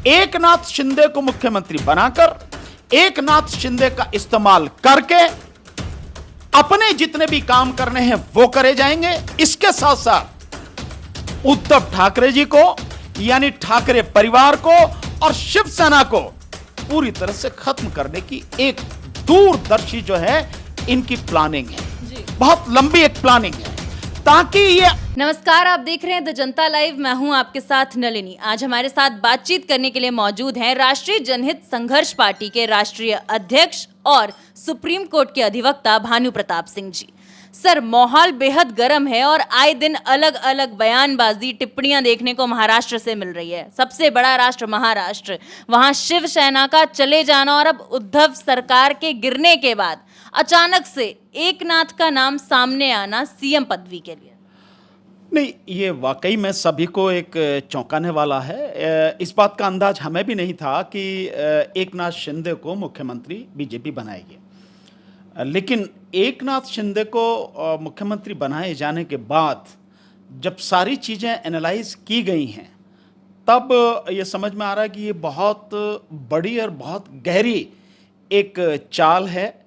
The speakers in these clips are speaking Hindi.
एकनाथ शिंदे को मुख्यमंत्री बनाकर एकनाथ शिंदे का इस्तेमाल करके अपने जितने भी काम करने हैं वो करे जाएंगे। इसके साथ साथ उद्धव ठाकरे जी को यानी ठाकरे परिवार को और शिवसेना को पूरी तरह से खत्म करने की एक दूरदर्शी जो है इनकी प्लानिंग है, बहुत लंबी एक प्लानिंग है ताकि ये। नमस्कार, आप देख रहे हैं द जनता लाइव। मैं हूं आपके साथ नलिनी। आज हमारे साथ बातचीत करने के लिए मौजूद हैं राष्ट्रीय जनहित संघर्ष पार्टी के राष्ट्रीय अध्यक्ष और सुप्रीम कोर्ट के अधिवक्ता भानु प्रताप सिंह जी। सर, माहौल बेहद गर्म है और आए दिन अलग अलग बयानबाजी टिप्पणियां देखने को महाराष्ट्र से मिल रही है। सबसे बड़ा राष्ट्र महाराष्ट्र, वहां शिवसेना का चले जाना और अब उद्धव सरकार के गिरने के बाद अचानक से एकनाथ का नाम सामने आना सीएम पदवी के लिए। नहीं, ये वाकई में सभी को एक चौंकाने वाला है। इस बात का अंदाज हमें भी नहीं था कि एकनाथ शिंदे को मुख्यमंत्री बीजेपी बनाएगी। लेकिन एकनाथ शिंदे को मुख्यमंत्री बनाए जाने के बाद जब सारी चीज़ें एनालाइज की गई हैं तब ये समझ में आ रहा है कि ये बहुत बड़ी और बहुत गहरी एक चाल है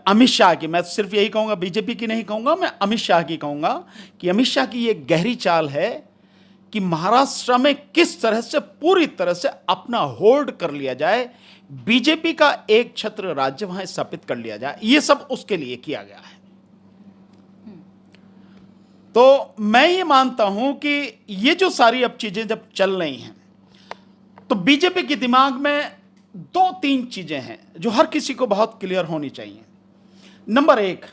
अमित शाह की। मैं सिर्फ यही कहूँगा, बीजेपी की नहीं कहूँगा, मैं अमित शाह की कहूँगा कि अमित शाह की ये गहरी चाल है कि महाराष्ट्र में किस तरह से पूरी तरह से अपना होल्ड कर लिया जाए, बीजेपी का एक छत्र राज्य वहां स्थापित कर लिया जाए। ये सब उसके लिए किया गया है। तो मैं ये मानता हूं कि ये जो सारी अब चीजें जब चल रही हैं तो बीजेपी के दिमाग में दो तीन चीजें हैं जो हर किसी को बहुत क्लियर होनी चाहिए। नंबर एक,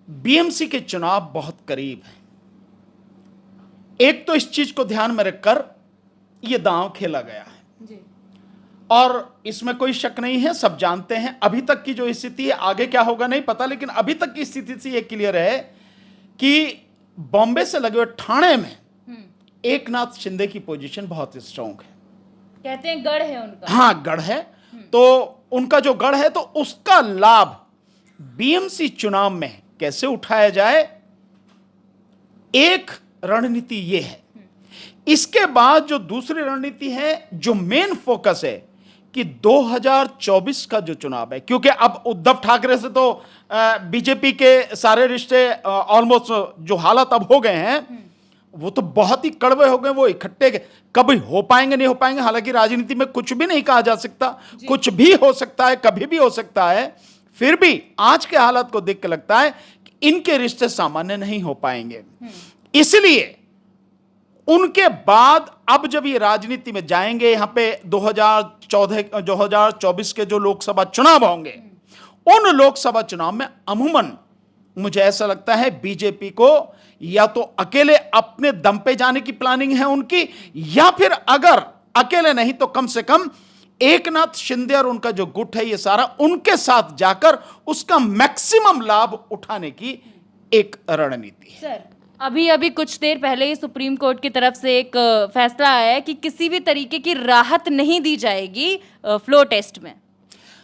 बीएमसी के चुनाव बहुत करीब है। एक तो इस चीज को ध्यान में रखकर यह दांव खेला गया है जी। और इसमें कोई शक नहीं है, सब जानते हैं अभी तक की जो स्थिति है, आगे क्या होगा नहीं पता, लेकिन अभी तक की स्थिति से यह क्लियर है कि बॉम्बे से लगे हुए ठाणे में एकनाथ शिंदे की पोजीशन बहुत स्ट्रांग है। कहते हैं गढ़ है उनका। हाँ, गढ़ है। तो उनका जो गढ़ है तो उसका लाभ बीएमसी चुनाव में कैसे उठाया जाए, एक रणनीति ये है। इसके बाद जो दूसरी रणनीति है, जो मेन फोकस है कि 2024 का जो चुनाव है, क्योंकि अब उद्धव ठाकरे से तो बीजेपी के सारे रिश्ते ऑलमोस्ट जो हालत अब हो गए हैं वो तो बहुत ही कड़वे हो गए। वो इकट्ठे कभी हो पाएंगे नहीं हो पाएंगे। हालांकि राजनीति में कुछ भी नहीं कहा जा सकता, कुछ भी हो सकता है, कभी भी हो सकता है। फिर भी आज के हालत को देख के लगता है कि इनके रिश्ते सामान्य नहीं हो पाएंगे। इसलिए उनके बाद अब जब ये राजनीति में जाएंगे, यहां पे 2024 के जो लोकसभा चुनाव होंगे, उन लोकसभा चुनाव में अमूमन मुझे ऐसा लगता है बीजेपी को या तो अकेले अपने दम पे जाने की प्लानिंग है उनकी, या फिर अगर अकेले नहीं तो कम से कम एकनाथ शिंदे और उनका जो गुट है ये सारा उनके साथ जाकर उसका मैक्सिमम लाभ उठाने की एक रणनीति है। सर, अभी कुछ देर पहले ही सुप्रीम कोर्ट की तरफ से एक फैसला आया है कि किसी भी तरीके की राहत नहीं दी जाएगी फ्लो टेस्ट में।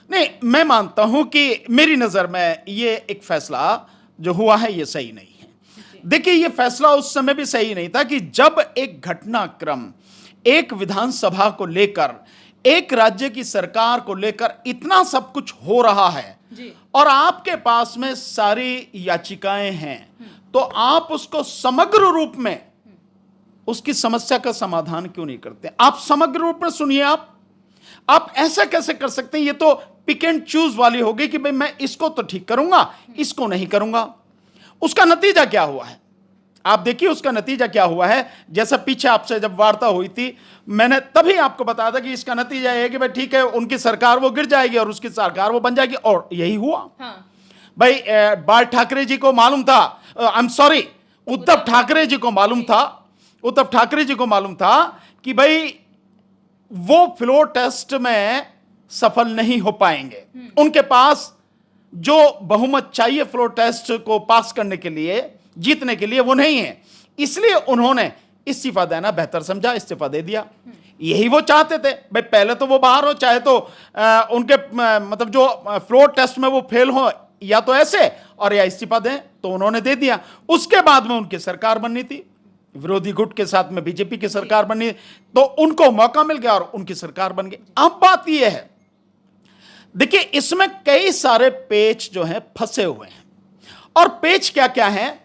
नहीं, मैं मानता हूं कि मेरी नजर में ये एक फैसला जो हुआ है ये सही नहीं है। देखिए, ये फैसला उस समय भी सही नहीं था कि जब एक घटनाक्रम एक विधानसभा को लेकर, एक राज्य की सरकार को लेकर इतना सब कुछ हो रहा है जी। और आपके पास में सारी याचिकाएं हैं, तो आप उसको समग्र रूप में उसकी समस्या का समाधान क्यों नहीं करते? आप समग्र रूप में सुनिए। आप ऐसा कैसे कर सकते हैं? ये तो पिक एंड चूज वाली होगी कि भाई मैं इसको तो ठीक करूंगा, इसको नहीं करूंगा। उसका नतीजा क्या हुआ है आप देखिए। उसका नतीजा क्या हुआ है, जैसा पीछे आपसे जब वार्ता हुई थी मैंने तभी आपको बताया था कि इसका नतीजा यह है कि भाई ठीक है, उनकी सरकार वो गिर जाएगी और उसकी सरकार वो बन जाएगी, और यही हुआ। हाँ। भाई बाल ठाकरे जी को मालूम था, उद्धव ठाकरे जी को मालूम था, उद्धव ठाकरे जी को मालूम था कि भाई वो फ्लोर टेस्ट में सफल नहीं हो पाएंगे। उनके पास जो बहुमत चाहिए फ्लोर टेस्ट को पास करने के लिए, जीतने के लिए, वो नहीं है। इसलिए उन्होंने इस्तीफा देना बेहतर समझा, इस्तीफा दे दिया। यही वो चाहते थे भाई, पहले तो वो बाहर हो, चाहे तो उनके मतलब जो फ्लोर टेस्ट में वो फेल हो, या तो ऐसे और या इस्तीफा दें, तो उन्होंने दे दिया। उसके बाद में उनकी सरकार बननी थी, विरोधी गुट के साथ में बीजेपी की सरकार बनी तो उनको मौका मिल गया और उनकी सरकार बन गई। अब बात यह है, देखिए इसमें कई सारे पेच जो हैं फंसे हुए हैं। और पेच क्या क्या हैं?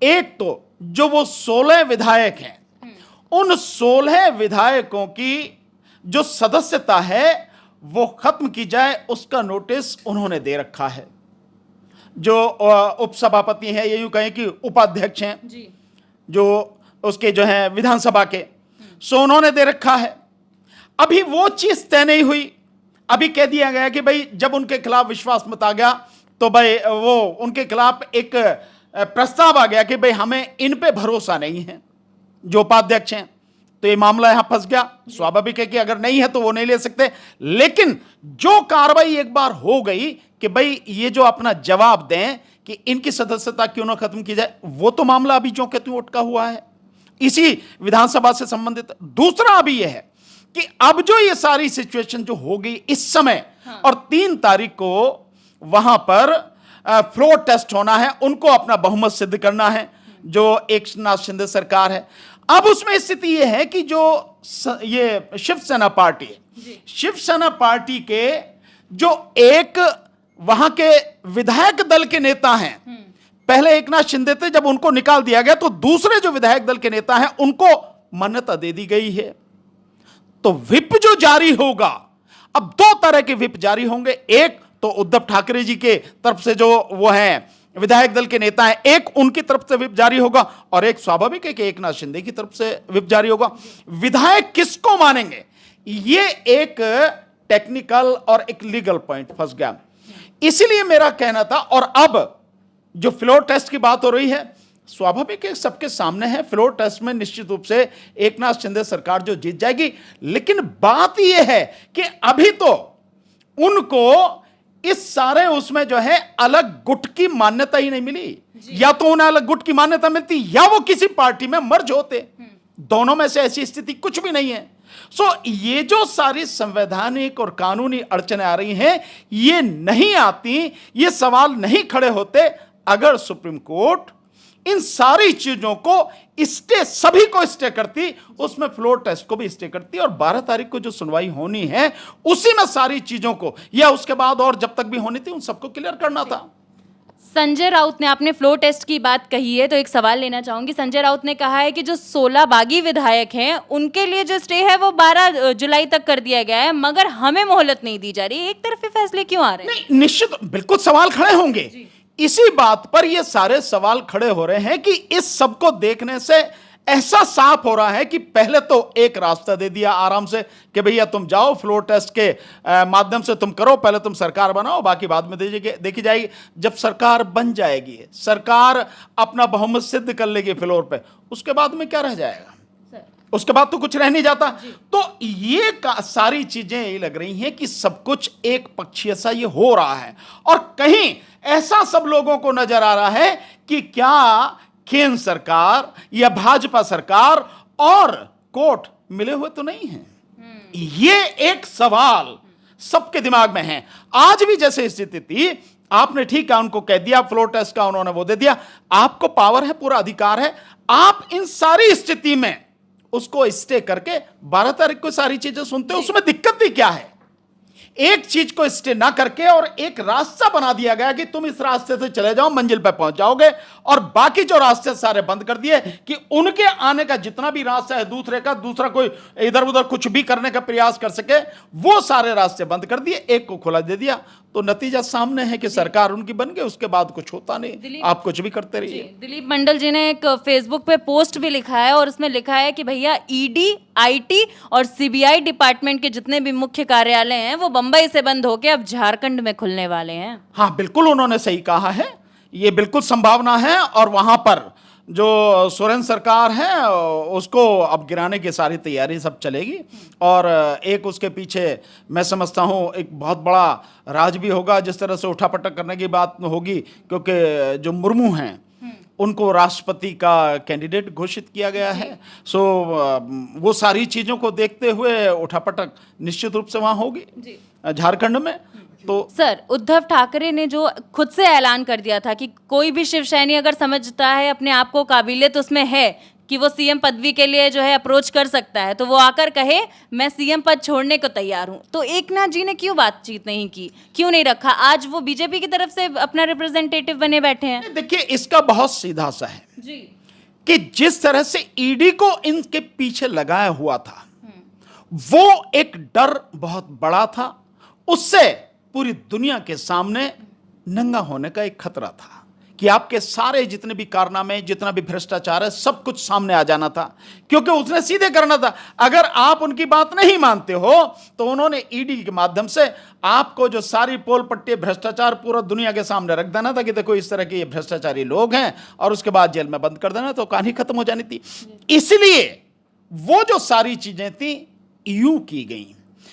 एक तो जो वो 16 विधायक हैं, उन 16 विधायकों की जो सदस्यता है वो खत्म की जाए, उसका नोटिस उन्होंने दे रखा है। जो उपसभापति हैं, ये यूं कहें कि उपाध्यक्ष हैं जी। जो उसके जो हैं विधानसभा के, सो उन्होंने दे रखा है। अभी वो चीज तय नहीं हुई। अभी कह दिया गया कि भाई जब उनके खिलाफ विश्वास मत आ गया तो भाई वो उनके खिलाफ एक प्रस्ताव आ गया कि भाई हमें इन पे भरोसा नहीं है जो उपाध्यक्ष हैं, तो ये मामला यहां फंस गया। स्वाभाविक है कि अगर नहीं है तो वो नहीं ले सकते। लेकिन जो कार्रवाई एक बार हो गई कि भाई ये जो अपना जवाब दें कि इनकी सदस्यता क्यों ना खत्म की जाए, वो तो मामला अभी जो कहते अटका हुआ है इसी विधानसभा से संबंधित। दूसरा अभी यह है कि अब जो ये सारी सिचुएशन जो हो गई इस समय, और 3 तारीख को वहां पर फ्लोर टेस्ट होना है, उनको अपना बहुमत सिद्ध करना है जो एकनाथ शिंदे सरकार है। अब उसमें स्थिति यह है कि जो ये शिवसेना पार्टी है, शिवसेना पार्टी के जो एक वहां के विधायक दल के नेता हैं, पहले एकनाथ शिंदे थे, जब उनको निकाल दिया गया तो दूसरे जो विधायक दल के नेता हैं उनको मान्यता दे दी गई है। तो व्हिप जो जारी होगा, अब 2 तरह के व्हिप जारी होंगे। एक तो उद्धव ठाकरे जी के तरफ से जो वो हैं विधायक दल के नेता हैं, एक उनकी तरफ से व्हिप जारी होगा, और एक स्वाभाविक है कि एकनाथ शिंदे की तरफ से व्हिप जारी होगा। विधायक किसको मानेंगे, ये एक टेक्निकल और एक लीगल पॉइंट फंस गया। इसीलिए मेरा कहना था, और अब जो फ्लोर टेस्ट की बात हो रही है, स्वाभाविक है सबके सामने है, फ्लोर टेस्ट में निश्चित रूप से एकनाथ शिंदे सरकार जो जीत जाएगी। लेकिन बात यह है कि अभी तो उनको इस सारे उसमें जो है अलग गुट की मान्यता ही नहीं मिली। या तो उन्हें अलग गुट की मान्यता मिलती या वो किसी पार्टी में मर्ज होते, दोनों में से ऐसी स्थिति कुछ भी नहीं है। सो ये जो सारी संवैधानिक और कानूनी अड़चनें आ रही हैं, ये नहीं आती, ये सवाल नहीं खड़े होते अगर सुप्रीम कोर्ट इन सारी चीजों को स्टे, सभी को स्टे करती, उसमें फ्लोर टेस्ट को भी स्टे करती, और 12 तारीख को जो सुनवाई होनी है उसी में सारी चीजों को, या उसके बाद और जब तक भी होनी थी उन सबको क्लियर करना था। संजय राउत ने, आपने फ्लोर टेस्ट की बात कही है तो एक सवाल लेना चाहूंगी। संजय राउत ने कहा है कि जो 16 बागी विधायक हैं उनके लिए जो स्टे है वो 12 जुलाई तक कर दिया गया है, मगर हमें मोहलत नहीं दी जा रही। एक तरफी फैसले क्यों आ रहे हैं? नहीं, निश्चित बिल्कुल सवाल खड़े होंगे। इसी बात पर ये सारे सवाल खड़े हो रहे हैं कि इस सब को देखने से ऐसा साफ हो रहा है कि पहले तो एक रास्ता दे दिया आराम से कि भैया तुम जाओ फ्लोर टेस्ट के माध्यम से तुम करो, पहले तुम सरकार बनाओ, बाकी बाद में देखी जाएगी। जब सरकार बन जाएगी, सरकार अपना बहुमत सिद्ध कर लेगी फ्लोर पे, उसके बाद में क्या रह जाएगा? उसके बाद तो कुछ रह नहीं जाता। तो ये सारी चीजें यही लग रही हैं कि सब कुछ एक पक्षीय सा ये हो रहा है, और कहीं ऐसा सब लोगों को नजर आ रहा है कि क्या केंद्र सरकार या भाजपा सरकार और कोर्ट मिले हुए तो नहीं है। ये एक सवाल सबके दिमाग में है। आज भी जैसे स्थिति थी, आपने ठीक है उनको कह दिया, फ्लोर टेस्ट का उन्होंने वो दे दिया, आपको पावर है, पूरा अधिकार है, आप इन सारी स्थिति में उसको स्टे करके 12 तारीख को सारी चीजें सुनते हो। उसमें दिक्कत भी क्या है? एक चीज को स्टे ना करके और एक रास्ता बना दिया गया कि तुम इस रास्ते से चले जाओ, मंजिल पे पहुंच जाओगे, और बाकी जो रास्ते सारे बंद कर दिए कि उनके आने का जितना भी रास्ता है दूसरा कोई इधर उधर कुछ भी करने का प्रयास कर सके, वो सारे रास्ते बंद कर दिए, एक को खुला दे दिया। तो नतीजा सामने है कि सरकार उनकी बन गई, उसके बाद कुछ होता नहीं, आप कुछ भी करते रहिए। दिलीप मंडल जी ने एक फेसबुक पे पोस्ट भी लिखा है, और उसमें लिखा है कि भैया ईडी, आईटी और सीबीआई डिपार्टमेंट के जितने भी मुख्य कार्यालय हैं वो बंबई से बंद होकर अब झारखंड में खुलने वाले हैं। हाँ बिल्कुल, उन्होंने सही कहा है, ये बिल्कुल संभावना है, और वहां पर जो सोरेन सरकार है उसको अब गिराने की सारी तैयारी सब चलेगी, और एक उसके पीछे मैं समझता हूँ एक बहुत बड़ा राज भी होगा, जिस तरह से उठापटक करने की बात होगी, क्योंकि जो मुर्मू हैं उनको राष्ट्रपति का कैंडिडेट घोषित किया गया है। सो वो सारी चीज़ों को देखते हुए उठापटक निश्चित रूप से वहाँ होगी झारखंड में। तो सर, उद्धव ठाकरे ने जो खुद से ऐलान कर दिया था कि कोई भी शिवसैनी अगर समझता है अपने आप को काबिलियत उसमें है कि वो सीएम पदवी के लिए जो है अप्रोच कर सकता है, तो वो आकर कहे मैं सीएम पद छोड़ने को तैयार हूं। तो एकनाथ जी ने क्यों बातचीत नहीं की, क्यों नहीं रखा? आज वो बीजेपी की तरफ से अपना रिप्रेजेंटेटिव बने बैठे हैं। देखिए, इसका बहुत सीधा सा है जी कि जिस तरह से ईडी को इनके पीछे लगाया हुआ था, वो एक डर बहुत बड़ा था, उससे पूरी दुनिया के सामने नंगा होने का एक खतरा था कि आपके सारे जितने भी कारनामे, जितना भी भ्रष्टाचार है, सब कुछ सामने आ जाना था, क्योंकि उसने सीधे करना था। अगर आप उनकी बात नहीं मानते हो तो उन्होंने ईडी के माध्यम से आपको जो सारी पोल पट्टी भ्रष्टाचार पूरा दुनिया के सामने रख देना था कि देखो इस तरह के ये भ्रष्टाचारी लोग हैं, और उसके बाद जेल में बंद कर देना, तो कहानी खत्म हो जानी थी। इसलिए वो जो सारी चीजें थी यूं की गई,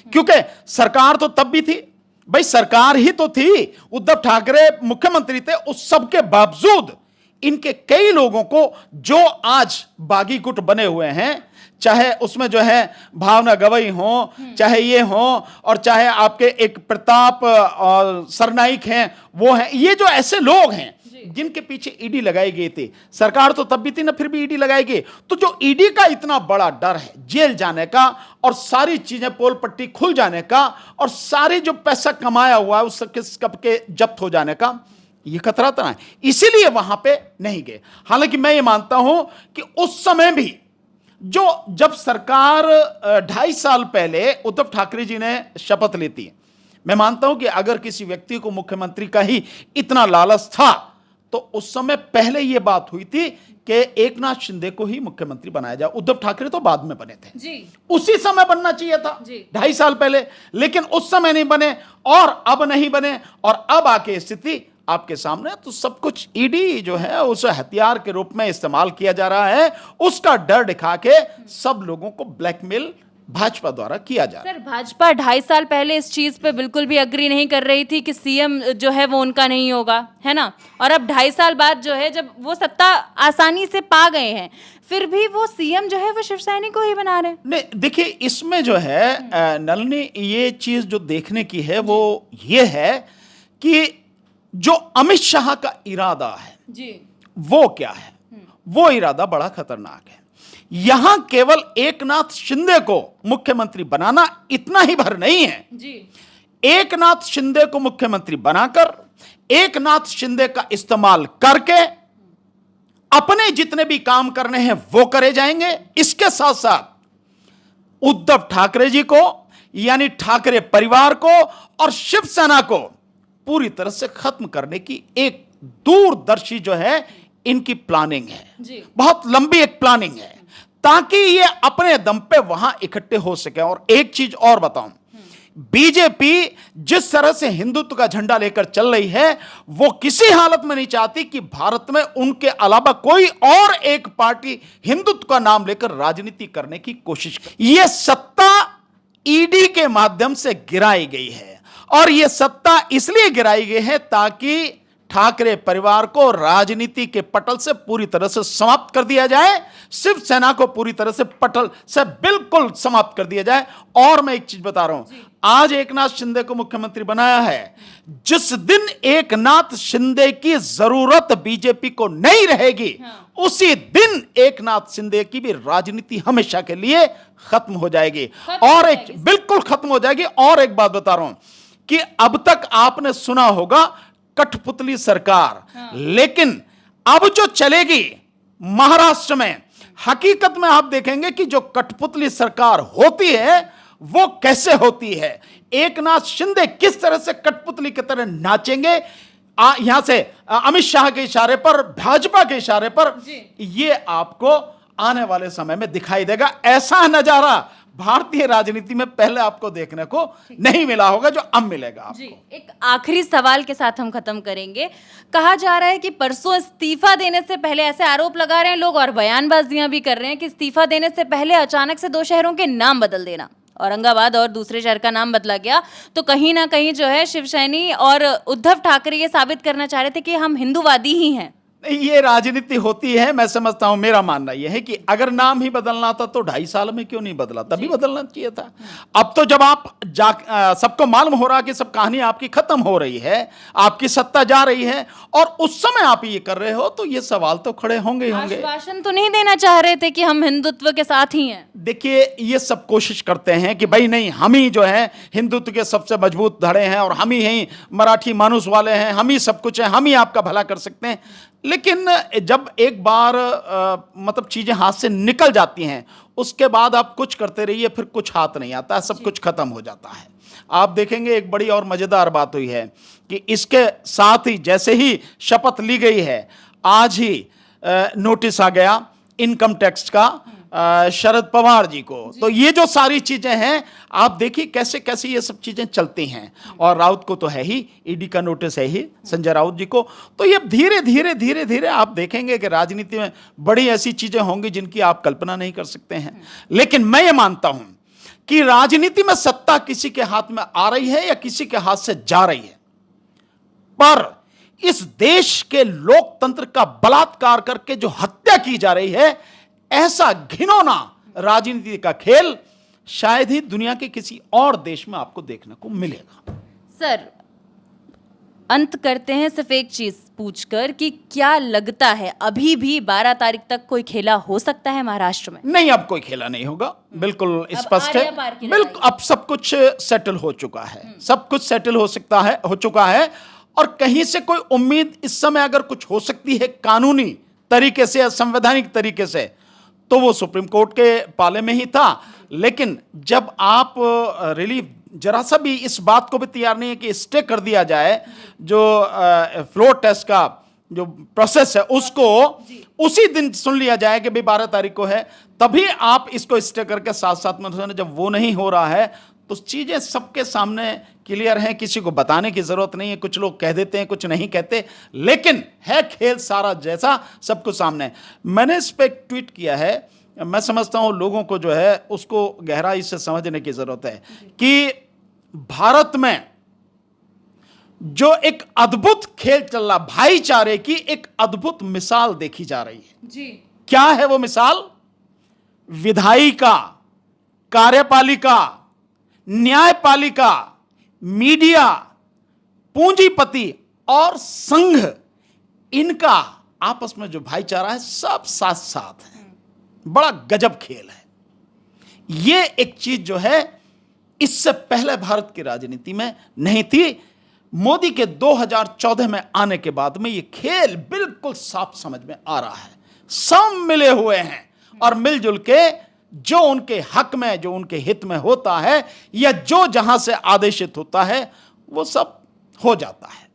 क्योंकि सरकार तो तब भी थी भाई, सरकार ही तो थी, उद्धव ठाकरे मुख्यमंत्री थे, उस सब के बावजूद इनके कई लोगों को जो आज बागी गुट बने हुए हैं, चाहे उसमें जो है भावना गवई हो, चाहे ये हो, और चाहे आपके एक प्रताप सरनाइक हैं, वो हैं, ये जो ऐसे लोग हैं जिनके पीछे ईडी लगाई गई थी, सरकार तो तब भी थी ना, फिर भी ईडी लगाई गई। तो जो ईडी का इतना बड़ा डर है जेल जाने का, और सारी चीजें पोल पट्टी खुल जाने का, और सारी जो पैसा कमाया हुआ है उस सबके जब्त हो जाने का, ये खतरा था ना, इसीलिए वहां पे नहीं गए। हालांकि मैं ये मानता हूं कि उस समय भी जब सरकार 2.5 साल पहले उद्धव ठाकरे जी ने शपथ ली थी, मैं मानता हूं कि अगर किसी व्यक्ति को मुख्यमंत्री का ही इतना लालच था तो उस समय पहले यह बात हुई थी कि एकनाथ शिंदे को ही मुख्यमंत्री बनाया जाए। उद्धव ठाकरे तो बाद में बने थे जी, उसी समय बनना चाहिए था 2.5 साल पहले, लेकिन उस समय नहीं बने और अब नहीं बने, और अब आके स्थिति आपके सामने। तो सब कुछ ईडी जो है उसे हथियार के रूप में इस्तेमाल किया जा रहा है, उसका डर दिखा के सब लोगों को ब्लैकमेल भाजपा द्वारा किया जा रहा है। सर, भाजपा 2.5 साल पहले इस चीज पे बिल्कुल भी अग्री नहीं कर रही थी कि सीएम जो है वो उनका नहीं होगा, है ना, और अब 2.5 साल बाद जो है जब वो सत्ता आसानी से पा गए हैं, फिर भी वो सीएम जो है वो शिवसेना को ही बना रहे हैं। नहीं, देखिए इसमें जो है नलिनी, ये चीज जो देखने की है वो ये है कि जो अमित शाह का इरादा है जी, वो क्या है? वो इरादा बड़ा खतरनाक है। यहां केवल एकनाथ शिंदे को मुख्यमंत्री बनाना इतना ही भर नहीं है जी। एकनाथ शिंदे को मुख्यमंत्री बनाकर एकनाथ शिंदे का इस्तेमाल करके अपने जितने भी काम करने हैं वो करे जाएंगे। इसके साथ साथ उद्धव ठाकरे जी को, यानी ठाकरे परिवार को और शिवसेना को पूरी तरह से खत्म करने की एक दूरदर्शी जो है इनकी प्लानिंग है जी। बहुत लंबी एक प्लानिंग है, ताकि ये अपने दम पे वहां इकट्ठे हो सके। और एक चीज और बताऊं, बीजेपी जिस तरह से हिंदुत्व का झंडा लेकर चल रही है, वो किसी हालत में नहीं चाहती कि भारत में उनके अलावा कोई और एक पार्टी हिंदुत्व का नाम लेकर राजनीति करने की कोशिश करे। ये सत्ता ईडी के माध्यम से गिराई गई है, और यह सत्ता इसलिए गिराई गई है ताकि ठाकरे परिवार को राजनीति के पटल से पूरी तरह से समाप्त कर दिया जाए, शिवसेना को पूरी तरह से पटल से बिल्कुल समाप्त कर दिया जाए। और मैं एक चीज बता रहा हूं, आज एकनाथ शिंदे को मुख्यमंत्री बनाया है, जिस दिन एकनाथ शिंदे की जरूरत बीजेपी को नहीं रहेगी, उसी दिन एकनाथ शिंदे की भी राजनीति हमेशा के लिए खत्म हो जाएगी। और एक बिल्कुल खत्म हो जाएगी। और एक बात बता रहा हूं कि अब तक आपने सुना होगा कठपुतली सरकार, लेकिन अब जो चलेगी महाराष्ट्र में, हकीकत में आप देखेंगे कि जो कठपुतली सरकार होती है वो कैसे होती है। एकनाथ शिंदे किस तरह से कठपुतली की तरह नाचेंगे, यहां से अमित शाह के इशारे पर, भाजपा के इशारे पर, ये आपको आने वाले समय में दिखाई देगा। ऐसा नजारा भारतीय राजनीति में पहले आपको देखने को नहीं मिला होगा जो अब मिलेगा आपको। जी, एक आखिरी सवाल के साथ हम खत्म करेंगे। कहा जा रहा है कि परसों इस्तीफा देने से पहले, ऐसे आरोप लगा रहे हैं लोग और बयानबाजियां भी कर रहे हैं कि इस्तीफा देने से पहले अचानक से 2 शहरों के नाम बदल देना, औरंगाबाद और दूसरे शहर का नाम बदला गया। तो कहीं ना कहीं जो है शिवसैनी और उद्धव ठाकरे ये साबित करना चाह रहे थे कि हम हिंदूवादी ही हैं। ये राजनीति होती है। मैं समझता हूं, मेरा मानना यह है कि अगर नाम ही बदलना था तो 2.5 साल में क्यों नहीं बदला, तभी बदलना चाहिए था। अब तो जब आप सबको मालूम हो रहा कि सब कहानी आपकी खत्म हो रही है, आपकी सत्ता जा रही है, और उस समय आप ये कर रहे हो, तो ये सवाल तो खड़े होंगे ही होंगे। आश्वासन तो नहीं देना चाह रहे थे कि हम हिंदुत्व के साथ ही हैं? देखिए, ये सब कोशिश करते हैं कि भाई नहीं, हम ही जो है हिंदुत्व के सबसे मजबूत धड़े हैं, और हम ही मराठी मानुस वाले हैं, हम ही सब कुछ है, हम ही आपका भला कर सकते हैं। लेकिन जब एक बार मतलब चीजें हाथ से निकल जाती हैं, उसके बाद आप कुछ करते रहिए, फिर कुछ हाथ नहीं आता, सब कुछ खत्म हो जाता है। आप देखेंगे एक बड़ी और मजेदार बात हुई है कि इसके साथ ही जैसे ही शपथ ली गई है, आज ही नोटिस आ गया इनकम टैक्स का शरद पवार जी को। तो ये जो सारी चीजें हैं, आप देखिए कैसे कैसे ये सब चीजें चलती हैं। और राउत को तो है ही, ईडी का नोटिस है ही संजय राउत जी को। तो ये धीरे धीरे धीरे धीरे आप देखेंगे कि राजनीति में बड़ी ऐसी चीजें होंगी जिनकी आप कल्पना नहीं कर सकते हैं। लेकिन मैं ये मानता हूं कि राजनीति में सत्ता किसी के हाथ में आ रही है या किसी के हाथ से जा रही है, पर इस देश के लोकतंत्र का बलात्कार करके जो हत्या की जा रही है, ऐसा घिनौना राजनीति का खेल शायद ही दुनिया के किसी और देश में आपको देखने को मिलेगा। सर, अंत करते हैं सिर्फ एक चीज पूछकर कि क्या लगता है अभी भी 12 तारीख तक कोई खेला हो सकता है महाराष्ट्र में? नहीं, अब कोई खेला नहीं होगा, बिल्कुल स्पष्ट है। बिल्कुल, अब सब कुछ सेटल हो चुका है, सब कुछ सेटल हो चुका है। और कहीं से कोई उम्मीद इस समय अगर कुछ हो सकती है कानूनी तरीके से या संवैधानिक तरीके से, तो वो सुप्रीम कोर्ट के पाले में ही था। लेकिन जब आप रिलीफ जरा सा भी इस बात को भी तैयार नहीं है कि स्टे कर दिया जाए, जो फ्लोर टेस्ट का जो प्रोसेस है उसको उसी दिन सुन लिया जाए कि भाई 12 तारीख को है, तभी आप इसको स्टे करके साथ साथ में, जब वो नहीं हो रहा है तो चीजें सबके सामने क्लियर हैं, किसी को बताने की जरूरत नहीं है। कुछ लोग कह देते हैं, कुछ नहीं कहते, लेकिन है खेल सारा जैसा सबको सामने है। मैंने इस पर ट्वीट किया है, मैं समझता हूं लोगों को जो है उसको गहराई से समझने की जरूरत है कि भारत में जो एक अद्भुत खेल चल रहा, भाईचारे की एक अद्भुत मिसाल देखी जा रही है जी। क्या है वो मिसाल? विधायिका, कार्यपालिका, न्यायपालिका, मीडिया, पूंजीपति और संघ, इनका आपस में जो भाईचारा है, सब साथ साथ है। बड़ा गजब खेल है ये। एक चीज जो है इससे पहले भारत की राजनीति में नहीं थी। मोदी के 2014 में आने के बाद में ये खेल बिल्कुल साफ समझ में आ रहा है। सब मिले हुए हैं और मिलजुल के जो उनके हक में, जो उनके हित में होता है, या जो जहां से आदेशित होता है, वो सब हो जाता है।